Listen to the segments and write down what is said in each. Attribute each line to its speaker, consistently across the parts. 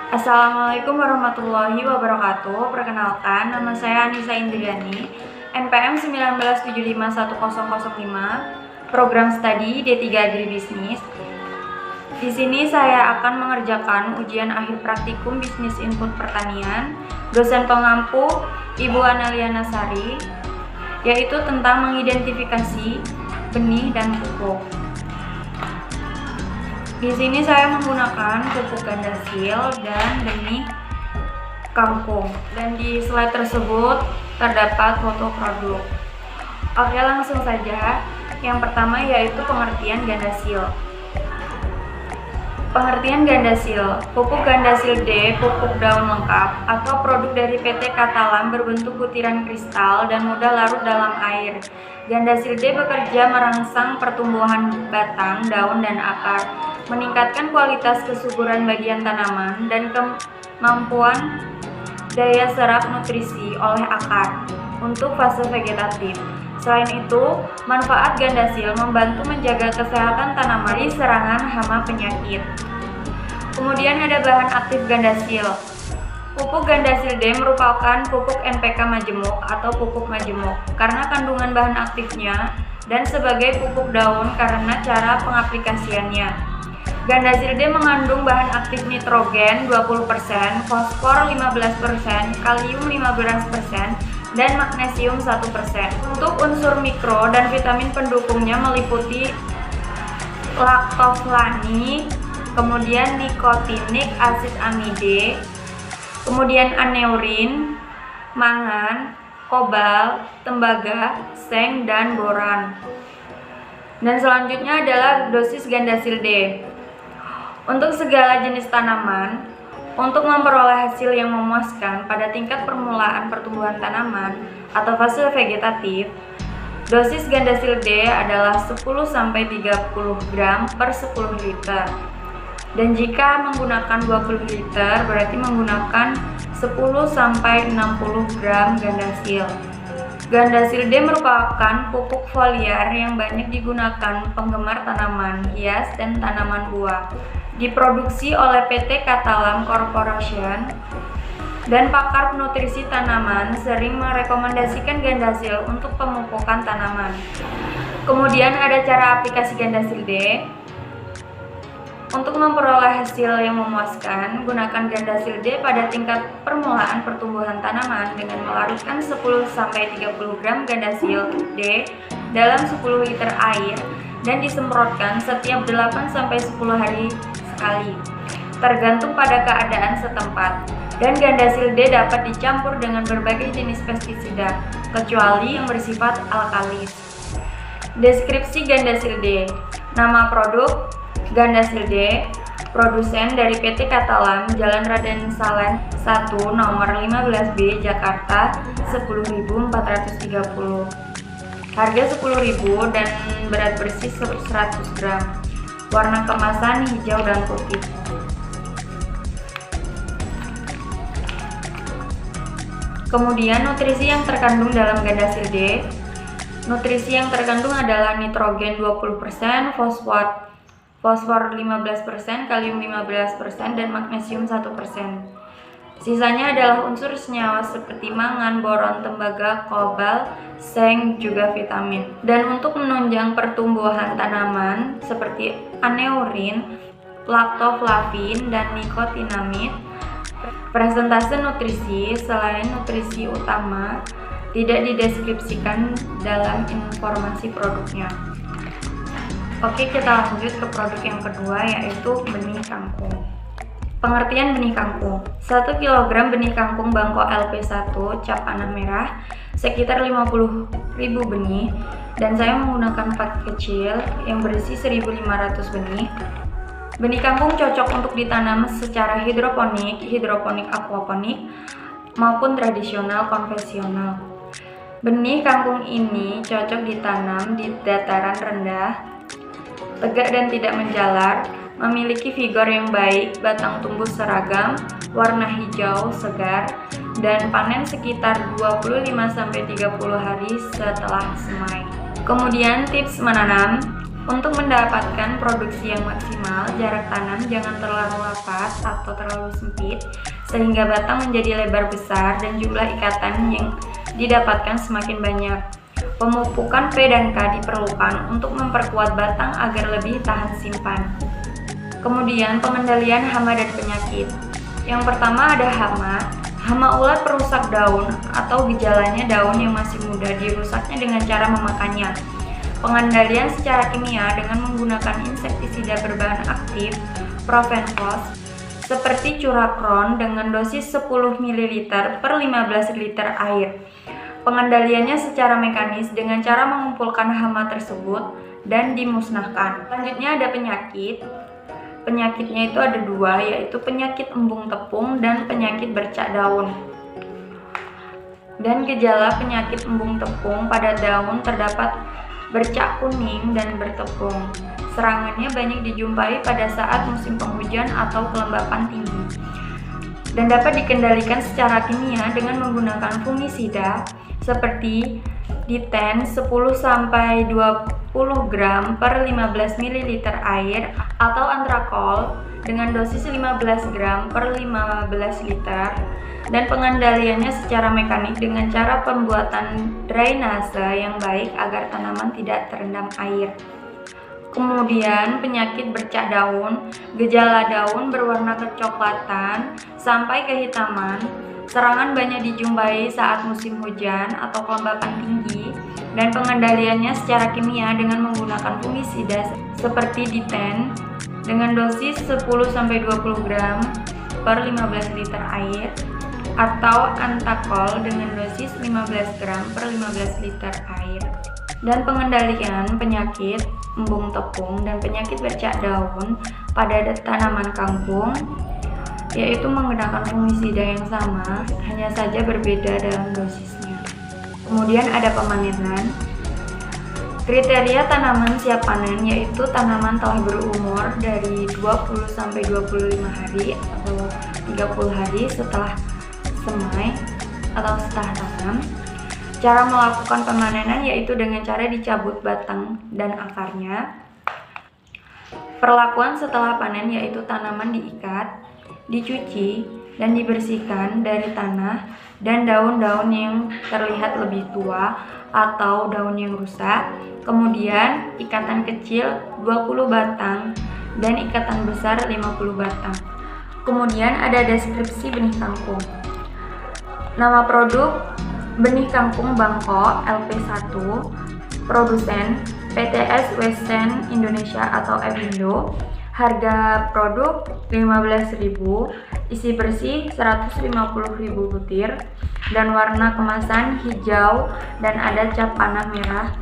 Speaker 1: Assalamualaikum warahmatullahi wabarakatuh. Perkenalkan, nama saya Anissa Indriani, NPM 1975105, program studi D3 Agribisnis. Di sini saya akan mengerjakan ujian akhir praktikum Bisnis Input Pertanian, dosen pengampu Ibu Analiana Sari, yaitu tentang mengidentifikasi benih dan pupuk. Di sini saya menggunakan pupuk gandasil dan benih kangkung. Dan di slide tersebut terdapat foto produk. Oke, langsung saja. Yang pertama yaitu pengertian gandasil. Pengertian gandasil, pupuk gandasil D, pupuk daun lengkap atau produk dari PT Katalam berbentuk butiran kristal dan mudah larut dalam air. Gandasil D bekerja merangsang pertumbuhan batang, daun, dan akar, meningkatkan kualitas kesuburan bagian tanaman dan kemampuan daya serap nutrisi oleh akar untuk fase vegetatif. Selain itu, manfaat gandasil membantu menjaga kesehatan tanaman dari serangan hama penyakit. Kemudian ada bahan aktif gandasil. Pupuk gandasil D merupakan pupuk NPK majemuk atau pupuk majemuk karena kandungan bahan aktifnya dan sebagai pupuk daun karena cara pengaplikasiannya. Gandasil D mengandung bahan aktif nitrogen 20%, fosfor 15%, kalium 15%, dan magnesium 1%. Untuk unsur mikro dan vitamin pendukungnya meliputi laktoflanik, kemudian nikotinik asid amide, kemudian aneurin, mangan, kobalt, tembaga, seng, dan boran. Dan selanjutnya adalah dosis gandasil D. Untuk segala jenis tanaman, untuk memperoleh hasil yang memuaskan pada tingkat permulaan pertumbuhan tanaman atau fase vegetatif, dosis gandasil D adalah 10-30 gram per 10 liter. Dan jika menggunakan 20 liter, berarti menggunakan 10-60 gram gandasil. Gandasil D merupakan pupuk foliar yang banyak digunakan penggemar tanaman hias dan tanaman buah. Diproduksi oleh PT Katalam Corporation, dan pakar nutrisi tanaman sering merekomendasikan gandasil untuk pemupukan tanaman. Kemudian ada cara aplikasi gandasil D. Untuk memperoleh hasil yang memuaskan, gunakan gandasil D pada tingkat permulaan pertumbuhan tanaman dengan melarutkan 10-30 gram gandasil D dalam 10 liter air dan disemprotkan setiap 8-10 hari sekali, tergantung pada keadaan setempat. Dan gandasil D dapat dicampur dengan berbagai jenis pestisida, kecuali yang bersifat alkalis. Deskripsi gandasil D. Nama produk gandasil D, produsen dari PT Katalam, Jalan Raden Saleh 1, nomor 15B, Jakarta, 10.430. Harga 10.000 dan berat bersih 100 gram. Warna kemasan hijau dan putih. Kemudian nutrisi yang terkandung dalam gandasil D. Nutrisi yang terkandung adalah nitrogen 20%, fosfor 15%, kalium 15%, dan magnesium 1%. Sisanya adalah unsur senyawa seperti mangan, boron, tembaga, kobalt, seng, juga vitamin. Dan untuk menunjang pertumbuhan tanaman seperti aneurin, laktoflavin, dan nikotinamid. Presentase nutrisi selain nutrisi utama tidak dideskripsikan dalam informasi produknya. Oke, kita lanjut ke produk yang kedua, yaitu benih kangkung. Pengertian benih kangkung. 1 kg benih kangkung Bangko LP1 cap panah merah sekitar 50.000 benih, dan saya menggunakan pak kecil yang berisi 1.500 benih. Benih kangkung cocok untuk ditanam secara hidroponik, aquaponik, maupun tradisional konvensional. Benih kangkung ini cocok ditanam di dataran rendah, tegak dan tidak menjalar, memiliki vigor yang baik, batang tumbuh seragam, warna hijau segar, dan panen sekitar 25-30 hari setelah semai. Kemudian tips menanam. Untuk mendapatkan produksi yang maksimal, jarak tanam jangan terlalu rapat atau terlalu sempit sehingga batang menjadi lebar besar dan jumlah ikatan yang didapatkan semakin banyak. Pemupukan P dan K diperlukan untuk memperkuat batang agar lebih tahan simpan. Kemudian pengendalian hama dan penyakit. Yang pertama ada hama. Hama ulat perusak daun atau gejalanya daun yang masih muda dirusaknya dengan cara memakannya. Pengendalian secara kimia dengan menggunakan insektisida berbahan aktif Profenfos seperti Curacron dengan dosis 10 ml per 15 liter air. Pengendaliannya secara mekanis dengan cara mengumpulkan hama tersebut dan dimusnahkan. Selanjutnya ada penyakit. Penyakitnya itu ada dua, yaitu penyakit embung tepung dan penyakit bercak daun. Dan gejala penyakit embung tepung pada daun terdapat bercak kuning dan bertepung. Serangannya banyak dijumpai pada saat musim penghujan atau kelembapan tinggi. Dan dapat dikendalikan secara kimia dengan menggunakan fungisida seperti Diten 10-20 gram per 15 ml air atau Antrakol dengan dosis 15 gram per 15 liter. Dan pengendaliannya secara mekanik dengan cara pembuatan drainase yang baik agar tanaman tidak terendam air. Kemudian penyakit bercak daun, gejala daun berwarna kecoklatan sampai kehitaman. Serangan banyak dijumpai saat musim hujan atau kelembapan tinggi, dan pengendaliannya secara kimia dengan menggunakan fungisida seperti Diten dengan dosis 10-20 gram per 15 liter air atau Antakol dengan dosis 15 gram per 15 liter air. Dan pengendalian penyakit embung tepung dan penyakit bercak daun pada tanaman kangkung yaitu menggunakan fungisida yang sama, hanya saja berbeda dalam dosisnya. Kemudian ada pemanenan. Kriteria tanaman siap panen yaitu tanaman telah berumur dari 20-25 hari atau 30 hari setelah semai atau setelah tanam. Cara melakukan pemanenan yaitu dengan cara dicabut batang dan akarnya. Perlakuan setelah panen yaitu tanaman diikat, dicuci, dan dibersihkan dari tanah dan daun-daun yang terlihat lebih tua atau daun yang rusak. Kemudian ikatan kecil 20 batang dan ikatan besar 50 batang. Kemudian ada deskripsi benih kangkung. Nama produk benih kangkung Bangko LP1, produsen PTS Western Indonesia atau Evindo. Harga produk 15.000, isi bersih 150.000 butir, dan warna kemasan hijau dan ada cap panah merah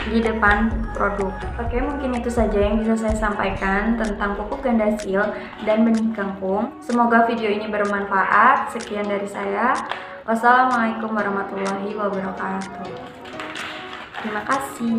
Speaker 1: di depan produk. Oke, mungkin itu saja yang bisa saya sampaikan tentang pupuk gandasil dan benih kangkung. Semoga video ini bermanfaat. Sekian dari saya. Wassalamualaikum warahmatullahi wabarakatuh. Terima kasih.